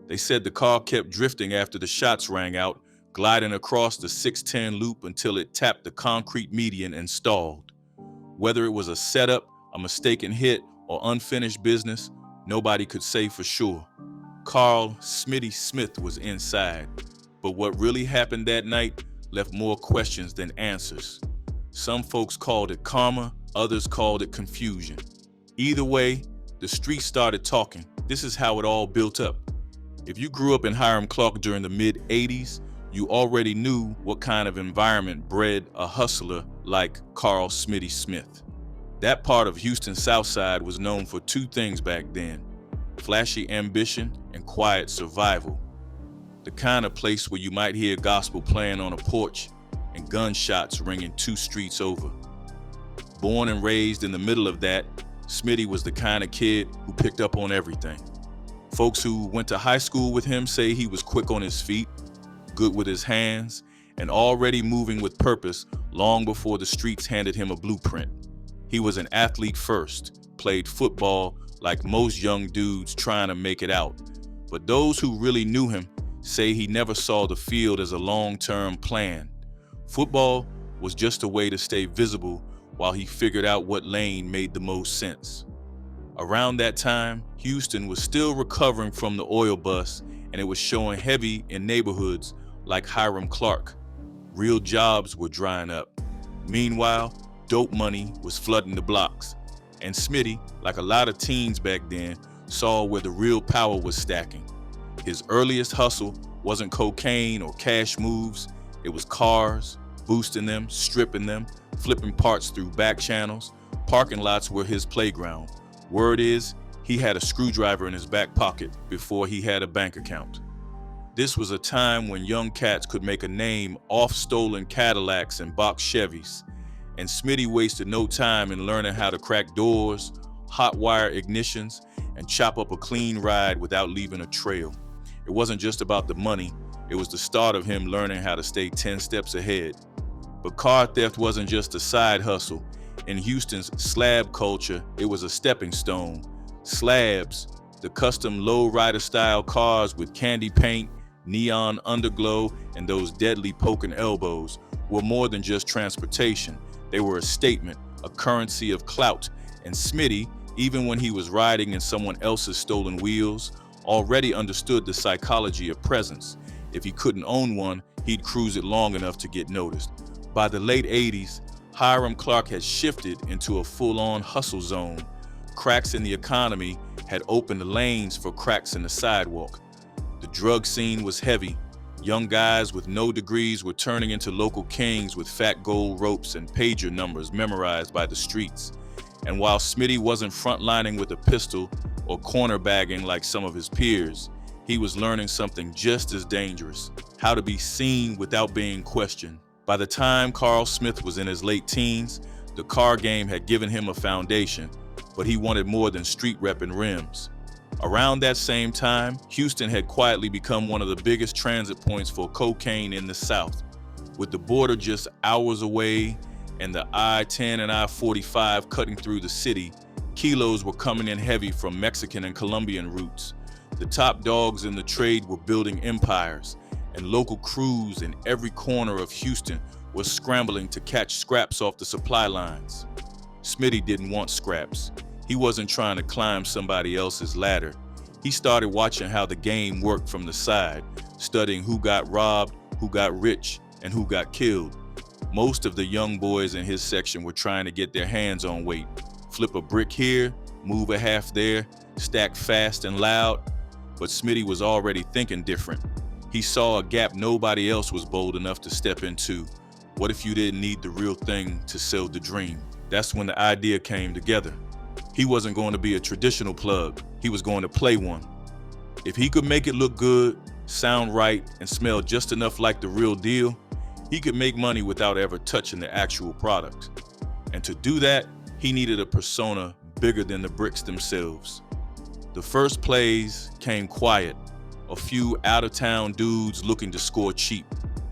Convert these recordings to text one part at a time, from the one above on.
They said the car kept drifting after the shots rang out, gliding across the 610 loop until it tapped the concrete median and stalled. Whether it was a setup, a mistaken hit, or unfinished business, nobody could say for sure. Carl Smitty Smith was inside, but what really happened that night left more questions than answers. Some folks called it karma, others called it confusion. Either way, the streets started talking. This is how it all built up. If you grew up in Hiram Clark during the mid-'80s, you already knew what kind of environment bred a hustler like Carl Smitty Smith. That part of Houston's South Side was known for two things back then: flashy ambition and quiet survival. The kind of place where you might hear gospel playing on a porch and gunshots ringing 2 streets over. Born and raised in the middle of that, Smitty was the kind of kid who picked up on everything. Folks who went to high school with him say he was quick on his feet, good with his hands, and already moving with purpose long before the streets handed him a blueprint. He was an athlete first, played football like most young dudes trying to make it out. But those who really knew him say he never saw the field as a long-term plan. Football was just a way to stay visible while he figured out what lane made the most sense. Around that time, Houston was still recovering from the oil bust, and it was showing heavy in neighborhoods like Hiram Clark. Real jobs were drying up. Meanwhile, dope money was flooding the blocks. And Smitty, like a lot of teens back then, saw where the real power was stacking. His earliest hustle wasn't cocaine or cash moves. It was cars, boosting them, stripping them, flipping parts through back channels. Parking lots were his playground. Word is, he had a screwdriver in his back pocket before he had a bank account. This was a time when young cats could make a name off stolen Cadillacs and box Chevys, and Smitty wasted no time in learning how to crack doors, hot wire ignitions, and chop up a clean ride without leaving a trail. It wasn't just about the money, it was the start of him learning how to stay 10 steps ahead. But car theft wasn't just a side hustle. In Houston's slab culture, it was a stepping stone. Slabs, the custom low-rider style cars with candy paint, neon underglow, and those deadly poking elbows, were more than just transportation. They were a statement, a currency of clout, and Smitty, even when he was riding in someone else's stolen wheels, already understood the psychology of presence. If he couldn't own one, he'd cruise it long enough to get noticed. By the late 80s, Hiram Clark had shifted into a full-on hustle zone. Cracks in the economy had opened the lanes for cracks in the sidewalk. The drug scene was heavy. Young guys with no degrees were turning into local kings with fat gold ropes and pager numbers memorized by the streets. And while Smitty wasn't frontlining with a pistol or cornerbagging like some of his peers, he was learning something just as dangerous: how to be seen without being questioned. By the time Carl Smith was in his late teens, the car game had given him a foundation, but he wanted more than street rep and rims. Around that same time, Houston had quietly become one of the biggest transit points for cocaine in the South. With the border just hours away and the I-10 and I-45 cutting through the city, kilos were coming in heavy from Mexican and Colombian routes. The top dogs in the trade were building empires, and local crews in every corner of Houston were scrambling to catch scraps off the supply lines. Smitty didn't want scraps. He wasn't trying to climb somebody else's ladder. He started watching how the game worked from the side, studying who got robbed, who got rich, and who got killed. Most of the young boys in his section were trying to get their hands on weight. Flip a brick here, move a half there, stack fast and loud. But Smitty was already thinking different. He saw a gap nobody else was bold enough to step into. What if you didn't need the real thing to sell the dream? That's when the idea came together. He wasn't going to be a traditional plug. He was going to play one. If he could make it look good, sound right, and smell just enough like the real deal, he could make money without ever touching the actual product. And to do that, he needed a persona bigger than the bricks themselves. The first plays came quiet. A few out-of-town dudes looking to score cheap.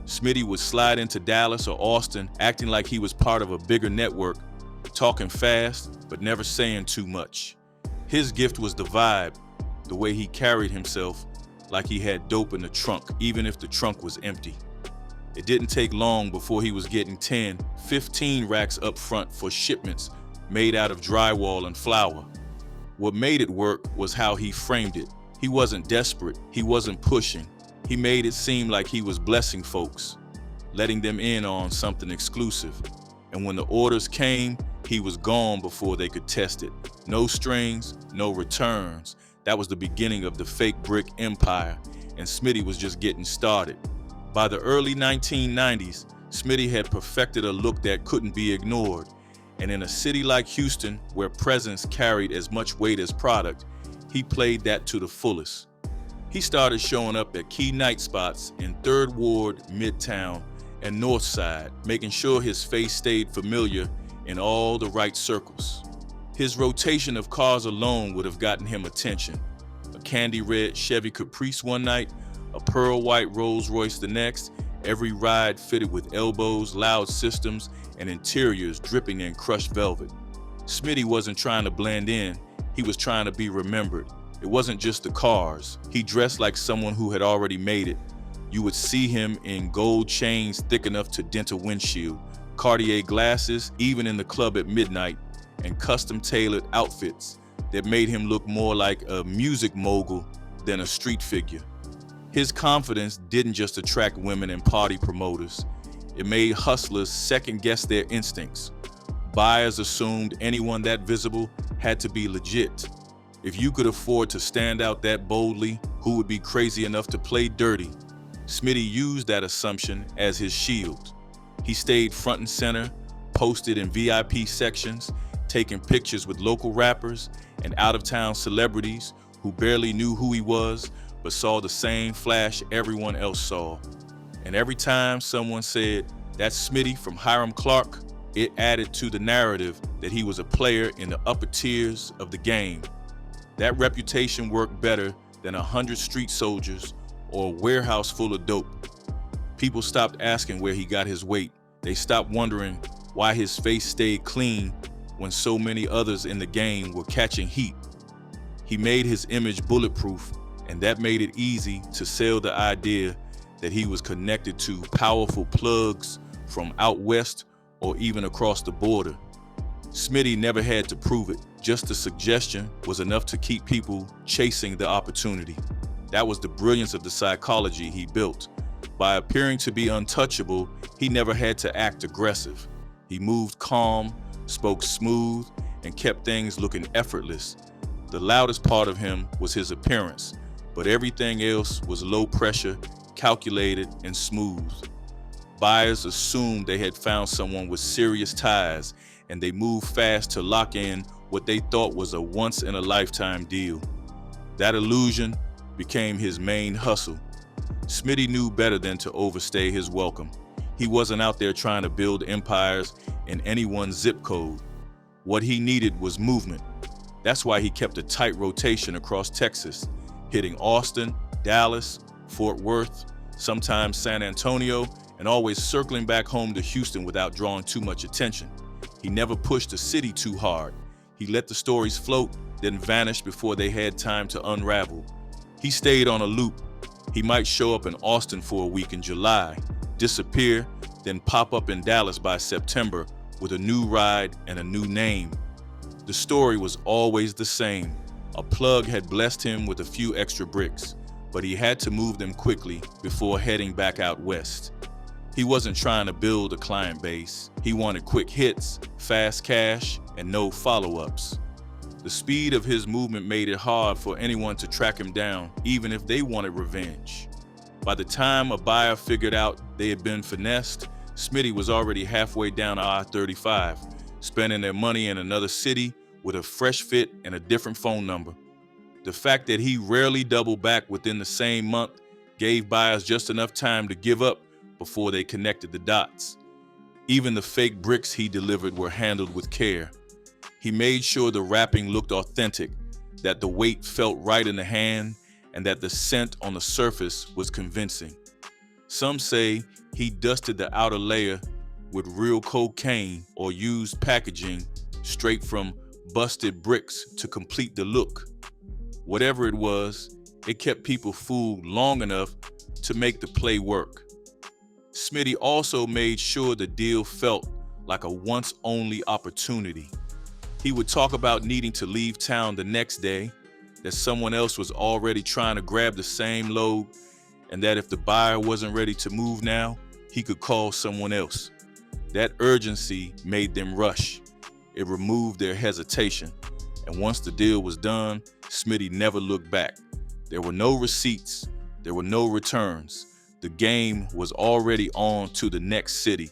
Smitty would slide into Dallas or Austin acting like he was part of a bigger network, talking fast but never saying too much. His gift was the vibe, the way he carried himself, like he had dope in the trunk, even if the trunk was empty. It didn't take long before he was getting 10, 15 racks up front for shipments made out of drywall and flour. What made it work was how he framed it. He wasn't desperate, he wasn't pushing. He made it seem like he was blessing folks, letting them in on something exclusive. And when the orders came, he was gone before they could test it. No strings, no returns. That was the beginning of the fake brick empire, and Smitty was just getting started. By the early 1990s, Smitty had perfected a look that couldn't be ignored. And in a city like Houston, where presence carried as much weight as product, he played that to the fullest. He started showing up at key night spots in 3rd Ward, Midtown, and North Side, making sure his face stayed familiar in all the right circles. His rotation of cars alone would have gotten him attention. A candy red Chevy Caprice one night, a pearl white Rolls Royce the next, every ride fitted with elbows, loud systems, and interiors dripping in crushed velvet. Smitty wasn't trying to blend in, he was trying to be remembered. It wasn't just the cars. He dressed like someone who had already made it. You would see him in gold chains thick enough to dent a windshield, Cartier glasses, even in the club at midnight, and custom-tailored outfits that made him look more like a music mogul than a street figure. His confidence didn't just attract women and party promoters. It made hustlers second-guess their instincts. Buyers assumed anyone that visible had to be legit. If you could afford to stand out that boldly, who would be crazy enough to play dirty? Smitty used that assumption as his shield. He stayed front and center, posted in VIP sections, taking pictures with local rappers and out-of-town celebrities who barely knew who he was, but saw the same flash everyone else saw. And every time someone said, "That's Smitty from Hiram Clark," it added to the narrative that he was a player in the upper tiers of the game. That reputation worked better than 100 street soldiers or a warehouse full of dope. People stopped asking where he got his weight. They stopped wondering why his face stayed clean when so many others in the game were catching heat. He made his image bulletproof, and that made it easy to sell the idea that he was connected to powerful plugs from out west or even across the border. Smitty never had to prove it. Just the suggestion was enough to keep people chasing the opportunity. That was the brilliance of the psychology he built. By appearing to be untouchable, he never had to act aggressive. He moved calm, spoke smooth, and kept things looking effortless. The loudest part of him was his appearance, but everything else was low pressure, calculated, and smooth. Buyers assumed they had found someone with serious ties, and they moved fast to lock in what they thought was a once-in-a-lifetime deal. That illusion became his main hustle. Smitty knew better than to overstay his welcome. He wasn't out there trying to build empires in anyone's zip code. What he needed was movement. That's why he kept a tight rotation across Texas, hitting Austin, Dallas, Fort Worth, sometimes San Antonio, and always circling back home to Houston without drawing too much attention. He never pushed the city too hard. He let the stories float, then vanish before they had time to unravel. He stayed on a loop. He might show up in Austin for a week in July, disappear, then pop up in Dallas by September with a new ride and a new name. The story was always the same. A plug had blessed him with a few extra bricks, but he had to move them quickly before heading back out west. He wasn't trying to build a client base. He wanted quick hits, fast cash, and no follow-ups. The speed of his movement made it hard for anyone to track him down, even if they wanted revenge. By the time a buyer figured out they had been finessed, Smitty was already halfway down I-35, spending their money in another city with a fresh fit and a different phone number. The fact that he rarely doubled back within the same month gave buyers just enough time to give up before they connected the dots. Even the fake bricks he delivered were handled with care. He made sure the wrapping looked authentic, that the weight felt right in the hand, and that the scent on the surface was convincing. Some say he dusted the outer layer with real cocaine or used packaging straight from busted bricks to complete the look. Whatever it was, It kept people fooled long enough to make the play work. Smitty also made sure the deal felt like a once-only opportunity. He would talk about needing to leave town the next day, that someone else was already trying to grab the same load, and that if the buyer wasn't ready to move now, he could call someone else. That urgency made them rush. It removed their hesitation. And once the deal was done, Smitty never looked back. There were no receipts. There were no returns. The game was already on to the next city.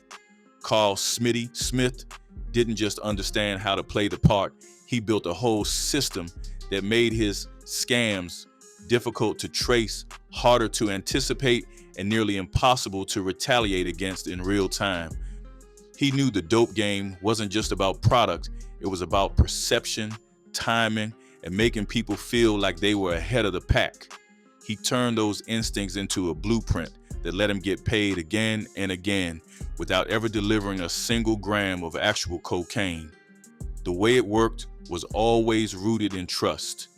Carl Smitty Smith didn't just understand how to play the part. He built a whole system that made his scams difficult to trace, harder to anticipate, and nearly impossible to retaliate against in real time. He knew the dope game wasn't just about product. It was about perception, timing, and making people feel like they were ahead of the pack. He turned those instincts into a blueprint that let him get paid again and again without ever delivering a single gram of actual cocaine. The way it worked was always rooted in trust.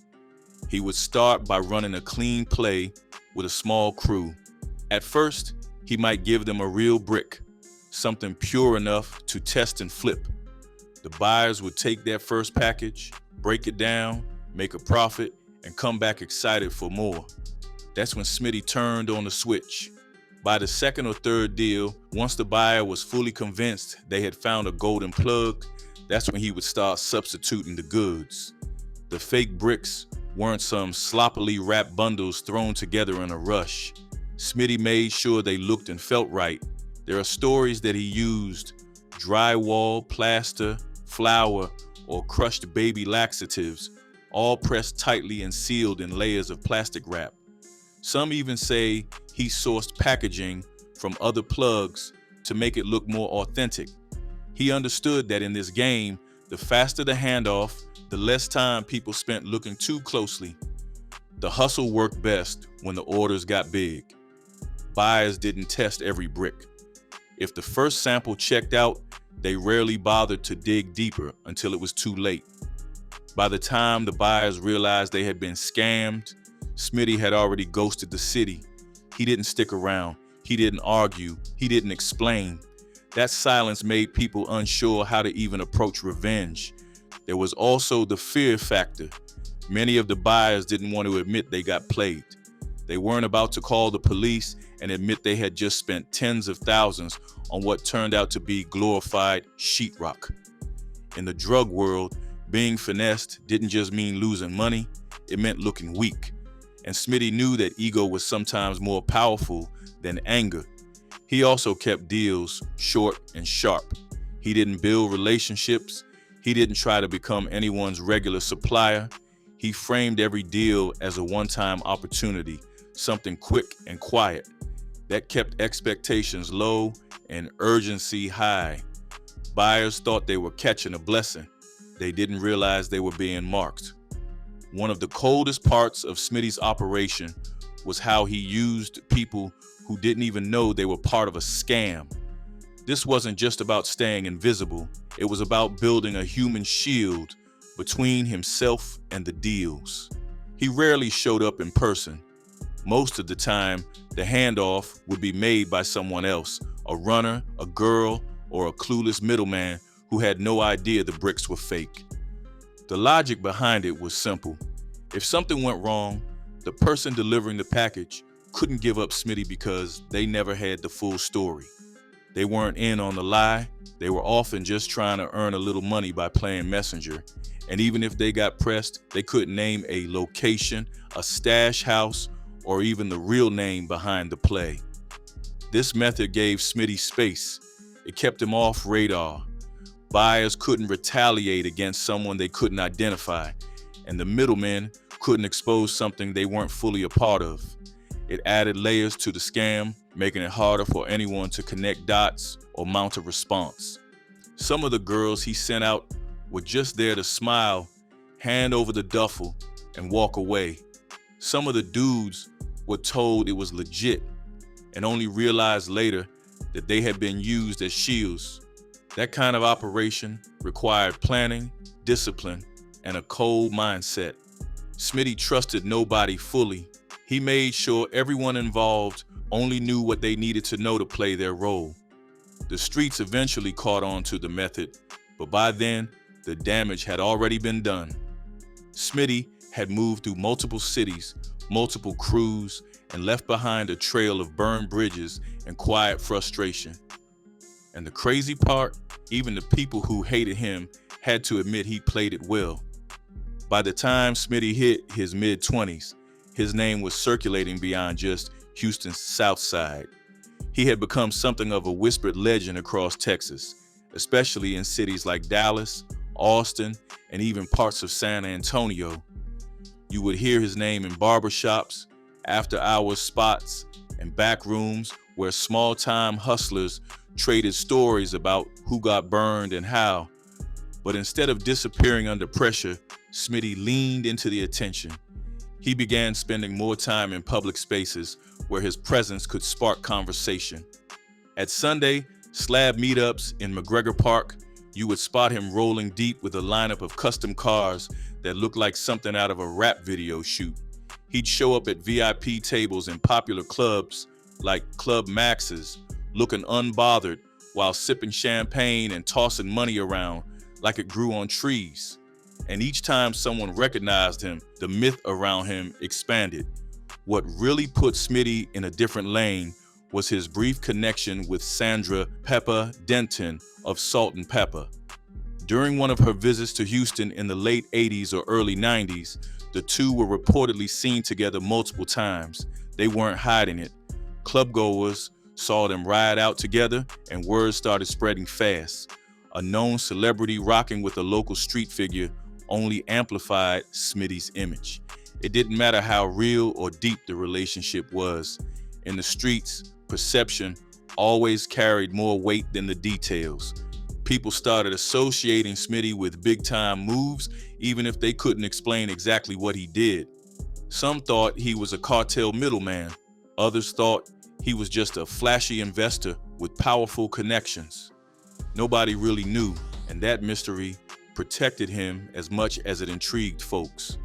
He would start by running a clean play with a small crew. At first, he might give them a real brick, something pure enough to test and flip. The buyers would take their first package, break it down, make a profit, and come back excited for more. That's when Smitty turned on the switch. By the second or third deal, once the buyer was fully convinced they had found a golden plug, that's when he would start substituting the goods. The fake bricks weren't some sloppily wrapped bundles thrown together in a rush. Smitty made sure they looked and felt right. There are stories that he used drywall, plaster, flour, or crushed baby laxatives, all pressed tightly and sealed in layers of plastic wrap. Some even say he sourced packaging from other plugs to make it look more authentic. He understood that in this game, the faster the handoff, the less time people spent looking too closely. The hustle worked best when the orders got big. Buyers didn't test every brick. If the first sample checked out, they rarely bothered to dig deeper until it was too late. By the time the buyers realized they had been scammed, Smitty had already ghosted the city. He didn't stick around. He didn't argue. He didn't explain. That silence made people unsure how to even approach revenge. There was also the fear factor. Many of the buyers didn't want to admit they got played. They weren't about to call the police and admit they had just spent tens of thousands on what turned out to be glorified sheetrock. In the drug world, being finessed didn't just mean losing money, it meant looking weak. And Smitty knew that ego was sometimes more powerful than anger. He also kept deals short and sharp. He didn't build relationships. He didn't try to become anyone's regular supplier. He framed every deal as a one-time opportunity, something quick and quiet. That kept expectations low and urgency high. Buyers thought they were catching a blessing. They didn't realize they were being marked. One of the coldest parts of Smitty's operation was how he used people who didn't even know they were part of a scam. This wasn't just about staying invisible. It was about building a human shield between himself and the deals. He rarely showed up in person. Most of the time, the handoff would be made by someone else, a runner, a girl, or a clueless middleman who had no idea the bricks were fake. The logic behind it was simple. If something went wrong, the person delivering the package couldn't give up Smitty because they never had the full story. They weren't in on the lie. They were often just trying to earn a little money by playing messenger. And even if they got pressed, they couldn't name a location, a stash house, or even the real name behind the play. This method gave Smitty space. It kept him off radar. Buyers couldn't retaliate against someone they couldn't identify, and the middlemen couldn't expose something they weren't fully a part of. It added layers to the scam, making it harder for anyone to connect dots or mount a response. Some of the girls he sent out were just there to smile, hand over the duffel, and walk away. Some of the dudes were told it was legit and only realized later that they had been used as shields. That kind of operation required planning, discipline, and a cold mindset. Smitty trusted nobody fully. He made sure everyone involved only knew what they needed to know to play their role. The streets eventually caught on to the method, but by then, the damage had already been done. Smitty had moved through multiple cities, multiple crews, and left behind a trail of burned bridges and quiet frustration. And the crazy part, even the people who hated him had to admit he played it well. By the time Smitty hit his mid-20s, his name was circulating beyond just Houston's South Side. He had become something of a whispered legend across Texas, especially in cities like Dallas, Austin, and even parts of San Antonio. You would hear his name in barbershops, after-hours spots, and back rooms where small-time hustlers traded stories about who got burned and how. But instead of disappearing under pressure, Smitty leaned into the attention. He began spending more time in public spaces where his presence could spark conversation. At Sunday slab meetups in McGregor Park, you would spot him rolling deep with a lineup of custom cars that looked like something out of a rap video shoot. He'd show up at VIP tables in popular clubs like Club Max's, looking unbothered while sipping champagne and tossing money around like it grew on trees. And each time someone recognized him, the myth around him expanded. What really put Smitty in a different lane was his brief connection with Sandra "Peppa" Denton of Salt and Pepper. During one of her visits to Houston in the late 80s or early 90s, the two were reportedly seen together multiple times. They weren't hiding it. Clubgoers saw them ride out together, and word started spreading fast. A known celebrity rocking with a local street figure only amplified Smitty's image. It didn't matter how real or deep the relationship was. In the streets, perception always carried more weight than the details. People started associating Smitty with big-time moves, even if they couldn't explain exactly what he did. Some thought he was a cartel middleman. Others thought he was just a flashy investor with powerful connections. Nobody really knew, and that mystery protected him as much as it intrigued folks.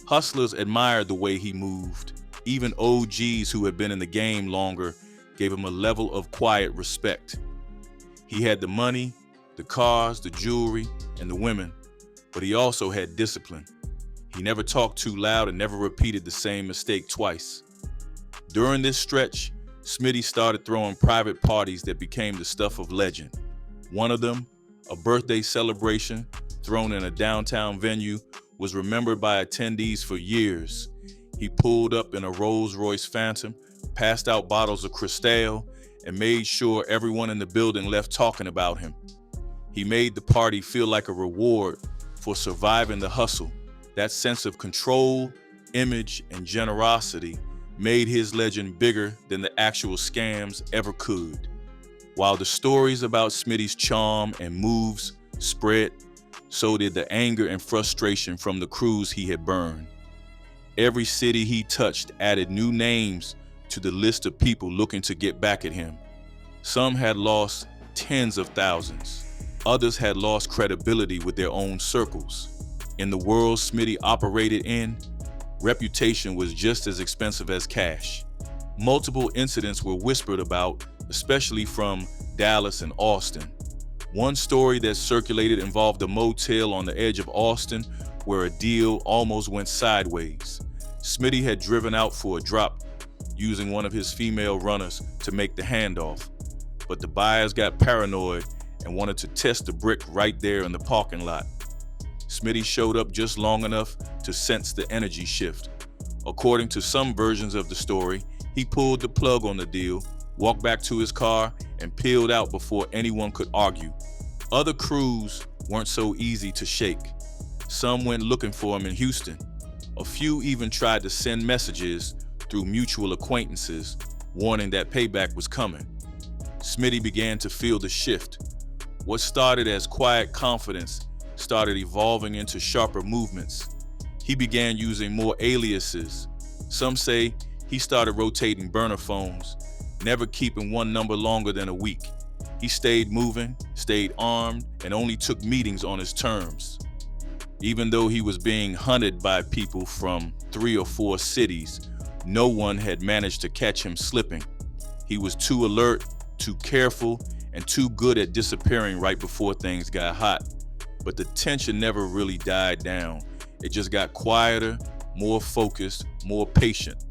Hustlers admired the way he moved. Even OGs who had been in the game longer gave him a level of quiet respect. He had the money, the cars, the jewelry, and the women, but he also had discipline. He never talked too loud and never repeated the same mistake twice. During this stretch, Smitty started throwing private parties that became the stuff of legend. One of them, a birthday celebration thrown in a downtown venue, was remembered by attendees for years. He pulled up in a Rolls-Royce Phantom, passed out bottles of Cristal, and made sure everyone in the building left talking about him. He made the party feel like a reward for surviving the hustle. That sense of control, image, and generosity made his legend bigger than the actual scams ever could. While the stories about Smitty's charm and moves spread, so did the anger and frustration from the crews he had burned. Every city he touched added new names to the list of people looking to get back at him. Some had lost tens of thousands. Others had lost credibility with their own circles. In the world Smitty operated in, reputation was just as expensive as cash. Multiple incidents were whispered about, especially from Dallas and Austin. One story that circulated involved a motel on the edge of Austin where a deal almost went sideways. Smitty had driven out for a drop, using one of his female runners to make the handoff. But the buyers got paranoid and wanted to test the brick right there in the parking lot. Smitty showed up just long enough to sense the energy shift. According to some versions of the story, he pulled the plug on the deal, walked back to his car, and peeled out before anyone could argue. Other crews weren't so easy to shake. Some went looking for him in Houston. A few even tried to send messages through mutual acquaintances, warning that payback was coming. Smitty began to feel the shift. What started as quiet confidence started evolving into sharper movements. He began using more aliases. Some say he started rotating burner phones, never keeping one number longer than a week. He stayed moving, stayed armed, and only took meetings on his terms. Even though he was being hunted by people from 3 or 4 cities, No one had managed to catch him slipping. He was too alert, too careful, and too good at disappearing right before things got hot. But the tension never really died down. It just got quieter, more focused, more patient.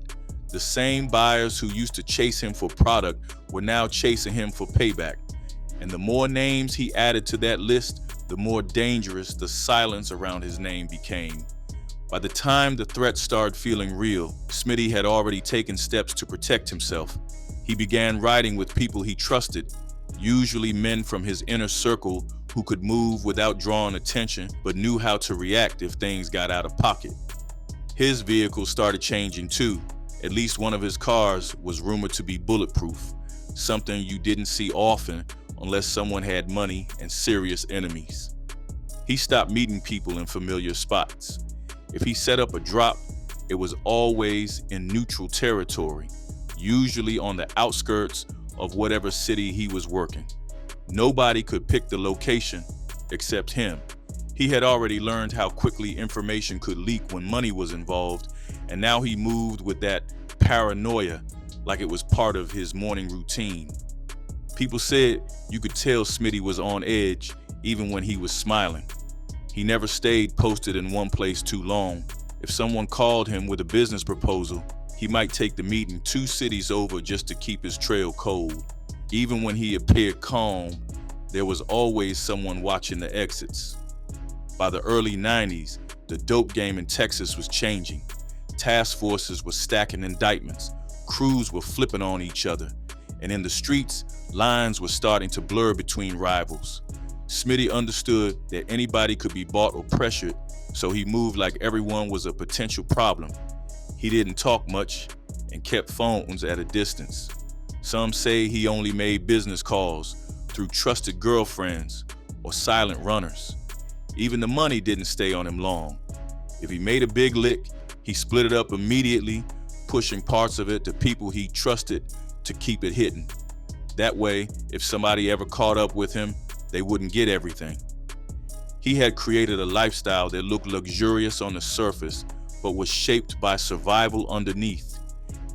The same buyers who used to chase him for product were now chasing him for payback. And the more names he added to that list, the more dangerous the silence around his name became. By the time the threat started feeling real, Smitty had already taken steps to protect himself. He began riding with people he trusted, usually men from his inner circle who could move without drawing attention but knew how to react if things got out of pocket. His vehicle started changing too. At least one of his cars was rumored to be bulletproof, something you didn't see often unless someone had money and serious enemies. He stopped meeting people in familiar spots. If he set up a drop, it was always in neutral territory, usually on the outskirts of whatever city he was working. Nobody could pick the location except him. He had already learned how quickly information could leak when money was involved, and now he moved with that paranoia like it was part of his morning routine. People said you could tell Smitty was on edge even when he was smiling. He never stayed posted in one place too long. If someone called him with a business proposal, he might take the meeting 2 cities over just to keep his trail cold. Even when he appeared calm, there was always someone watching the exits. By the early 90s, the dope game in Texas was changing. Task forces were stacking indictments, crews were flipping on each other, and in the streets, lines were starting to blur between rivals. Smitty understood that anybody could be bought or pressured, so he moved like everyone was a potential problem. He didn't talk much and kept phones at a distance. Some say he only made business calls through trusted girlfriends or silent runners. Even the money didn't stay on him long. If he made a big lick, he split it up immediately, pushing parts of it to people he trusted to keep it hidden. That way, if somebody ever caught up with him, they wouldn't get everything. He had created a lifestyle that looked luxurious on the surface, but was shaped by survival underneath.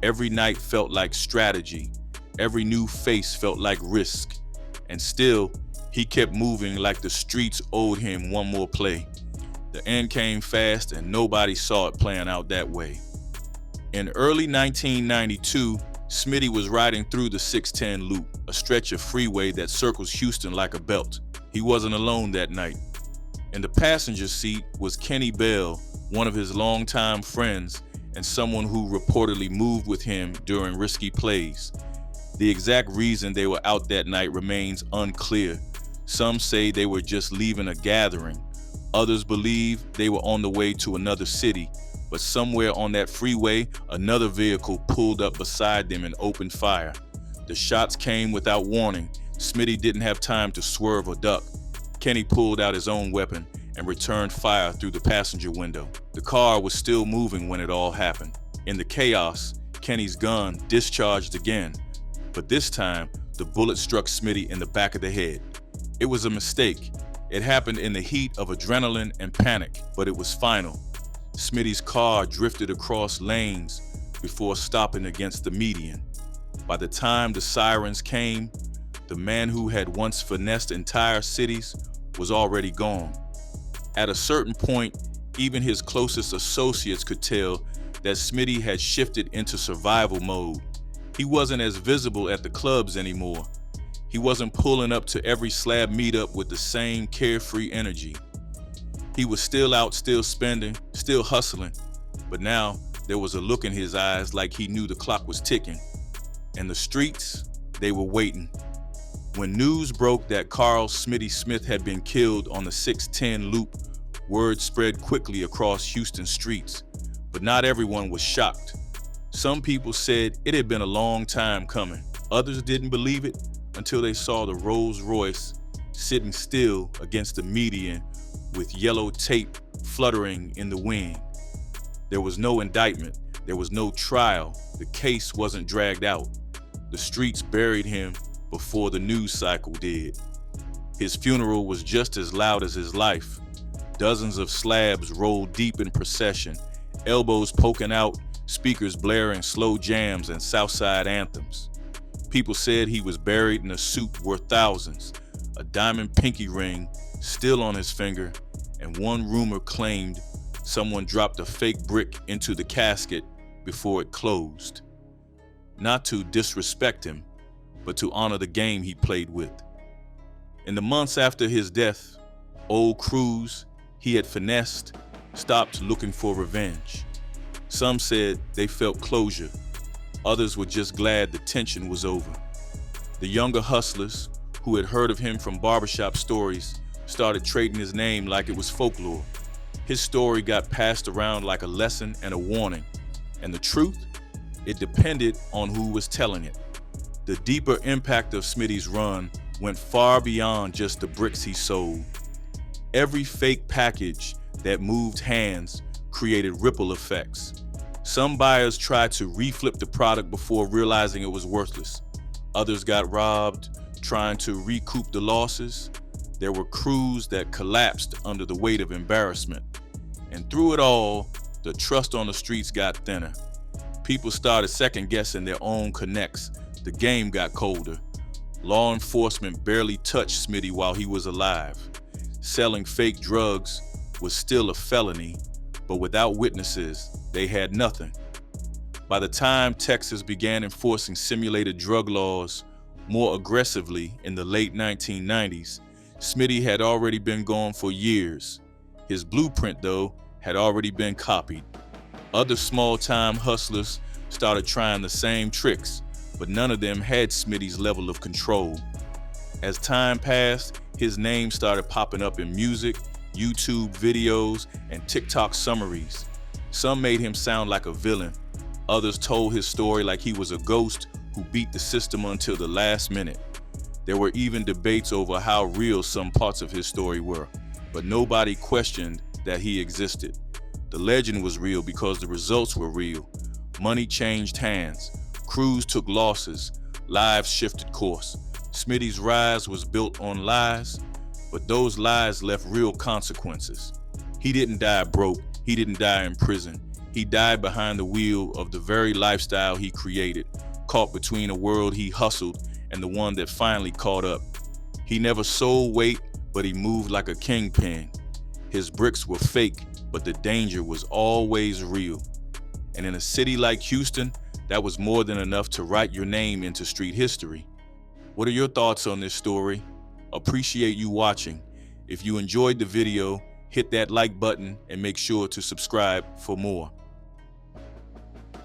Every night felt like strategy. Every new face felt like risk. And still, he kept moving like the streets owed him one more play. The end came fast and nobody saw it playing out that way. In early 1992, Smitty was riding through the 610 loop, a stretch of freeway that circles Houston like a belt. He wasn't alone that night. In the passenger seat was Kenny Bell, one of his longtime friends and someone who reportedly moved with him during risky plays. The exact reason they were out that night remains unclear. Some say they were just leaving a gathering. Others believe they were on the way to another city, but somewhere on that freeway, another vehicle pulled up beside them and opened fire. The shots came without warning. Smitty didn't have time to swerve or duck. Kenny pulled out his own weapon and returned fire through the passenger window. The car was still moving when it all happened. In the chaos, Kenny's gun discharged again, but this time, the bullet struck Smitty in the back of the head. It was a mistake. It happened in the heat of adrenaline and panic, but it was final. Smitty's car drifted across lanes before stopping against the median. By the time the sirens came, the man who had once finessed entire cities was already gone. At a certain point, even his closest associates could tell that Smitty had shifted into survival mode. He wasn't as visible at the clubs anymore. He wasn't pulling up to every slab meetup with the same carefree energy. He was still out, still spending, still hustling, but now there was a look in his eyes like he knew the clock was ticking. And the streets, they were waiting. When news broke that Carl Smitty Smith had been killed on the 610 loop, word spread quickly across Houston streets, but not everyone was shocked. Some people said it had been a long time coming. Others didn't believe it until they saw the Rolls Royce sitting still against the median with yellow tape fluttering in the wind. There was no indictment. There was no trial. The case wasn't dragged out. The streets buried him before the news cycle did. His funeral was just as loud as his life. Dozens of slabs rolled deep in procession, elbows poking out, speakers blaring slow jams and Southside anthems. People said he was buried in a suit worth thousands, a diamond pinky ring still on his finger, and one rumor claimed someone dropped a fake brick into the casket before it closed. Not to disrespect him, but to honor the game he played with. In the months after his death, old crews he had finessed stopped looking for revenge. Some said they felt closure. Others were just glad the tension was over. The younger hustlers, who had heard of him from barbershop stories, started trading his name like it was folklore. His story got passed around like a lesson and a warning. And the truth? It depended on who was telling it. The deeper impact of Smitty's run went far beyond just the bricks he sold. Every fake package that moved hands created ripple effects. Some buyers tried to reflip the product before realizing it was worthless. Others got robbed, trying to recoup the losses. There were crews that collapsed under the weight of embarrassment. And through it all, the trust on the streets got thinner. People started second-guessing their own connects. The game got colder. Law enforcement barely touched Smitty while he was alive. Selling fake drugs was still a felony, but without witnesses, they had nothing. By the time Texas began enforcing simulated drug laws more aggressively in the late 1990s, Smitty had already been gone for years. His blueprint, though, had already been copied. Other small-time hustlers started trying the same tricks, but none of them had Smitty's level of control. As time passed, his name started popping up in music, YouTube videos, and TikTok summaries. Some made him sound like a villain. Others told his story like he was a ghost who beat the system until the last minute. There were even debates over how real some parts of his story were, but nobody questioned that he existed. The legend was real because the results were real. Money changed hands, crews took losses, lives shifted course. Smitty's rise was built on lies, but those lies left real consequences. He didn't die broke, he didn't die in prison. He died behind the wheel of the very lifestyle he created, caught between a world he hustled and the one that finally caught up. He never sold weight, but he moved like a kingpin. His bricks were fake, but the danger was always real. And in a city like Houston, that was more than enough to write your name into street history. What are your thoughts on this story? Appreciate you watching. If you enjoyed the video, hit that like button and make sure to subscribe for more.